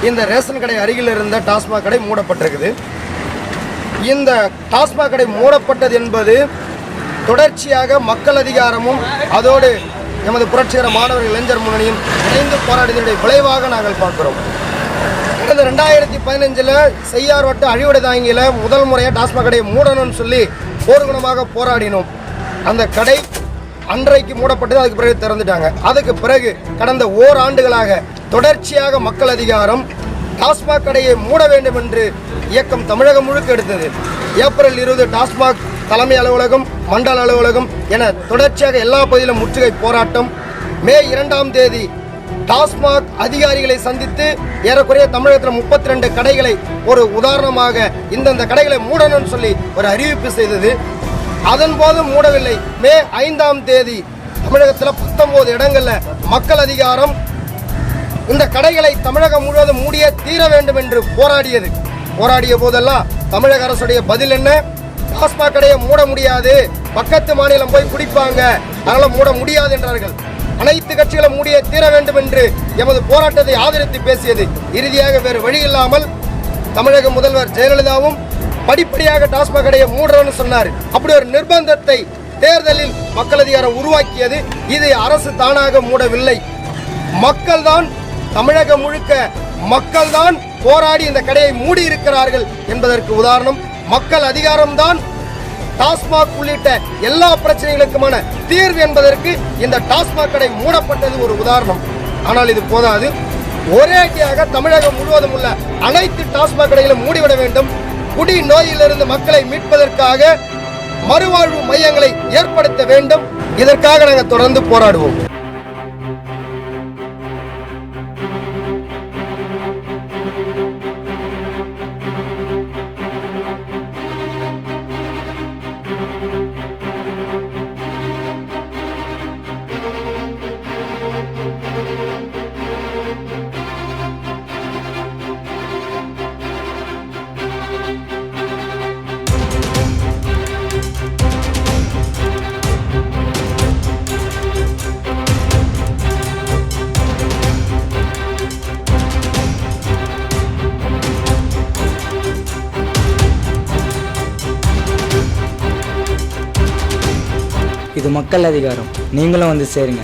இந்த ரேஷன் கடை அருகில் இருந்த டாஸ்மாக் கடை மூடப்பட்டிருக்குது. இந்த டாஸ்மாக் கடை மூடப்பட்டது என்பது தொடர்ச்சியாக மக்கள் அதிகாரமும் அதோடு எமது புரட்சிகர மாணவர் இளைஞர் முன்னணியும் இணைந்து போராடியதனுடைய விளைவாக நாங்கள் பார்க்கிறோம். கடந்த 2015 செய்யார் வட்ட அழிவடை தாங்கியில் முதல் முறையாக டாஸ்மாக் கடையை மூடணும்னு சொல்லி போர்க்குணமாக போராடினோம். அந்த கடை அன்றைக்கு மூடப்பட்டது. அதுக்கு பிறகு திறந்துட்டாங்க. அதுக்கு பிறகு கடந்த ஓராண்டுகளாக தொடர்ச்சியாக மக்கள் அதிகாரம் டாஸ்மாக் கடையை மூட வேண்டும் என்று இயக்கம் தமிழகம் முழுக்க எடுத்தது. ஏப்ரல் 20 டாஸ்மாக் தலைமை அலுவலகம், மண்டல அலுவலகம் என தொடர்ச்சியாக எல்லா பகுதியிலும் முற்றுகை போராட்டம். மே 2ஆம் தேதி டாஸ்மாக் அதிகாரிகளை சந்தித்து ஏறக்குறைய தமிழகத்தில் 32 கடைகளை ஒரு உதாரணமாக இந்தந்த கடைகளை மூடணும்னு சொல்லி ஒரு அறிவிப்பு செய்தது. அதன் போது மூடவில்லை. மே 5ஆம் தேதி தமிழகத்தில் 19 இடங்களில் மக்கள் அதிகாரம் இந்த கடைகளை தமிழகம் முழுவதும் மூடிய தீர வேண்டும் என்று போராடிய போதெல்லாம் தமிழக அரசுடைய பதில் என்ன? டாஸ்மாக் கடையை மூட முடியாது, பக்கத்து மாநிலம் போய் குடிப்பாங்க, அதனால மூட முடியாது என்றார்கள். அனைத்து கட்சிகளும் மூடிய தீர வேண்டும் என்று எமது போராட்டத்தை ஆதரித்து பேசியது. இறுதியாக வேறு வழி இல்லாமல் தமிழக முதல்வர் ஜெயலலிதாவும் படிப்படியாக டாஸ்மாக் கடையை மூடுறோன்னு சொன்னார். அப்படி ஒரு நிர்பந்தத்தை தேர்தலில் மக்கள் அதிகாரம் உருவாக்கியது. இது அரசு தானாக மூடவில்லை. மக்கள் தான், தமிழகம் முழுக்க மக்கள் தான் போராடி இந்த கடையை மூடி இருக்கிறார்கள் என்பதற்கு உதாரணம் மக்கள் அதிகாரம்தான் டாஸ்மாக் உள்ளிட்ட எல்லா பிரச்சனைகளுக்குமான தீர்வு என்பதற்கு இந்த டாஸ்மாக் கடை மூடப்பட்டது ஒரு உதாரணம். ஆனால் இது போதாது. ஒரேடியாக தமிழகம் முழுவதும் உள்ள அனைத்து டாஸ்மாக் கடைகளும் மூடிவிட வேண்டும். குடி நோயிலிருந்து மக்களை மீட்பதற்காக மறுவாழ்வு மையங்களை ஏற்படுத்த வேண்டும். இதற்காக நாங்கள் தொடர்ந்து போராடுவோம். இது மக்கள் அதிகாரம். நீங்களும் வந்து சேருங்க.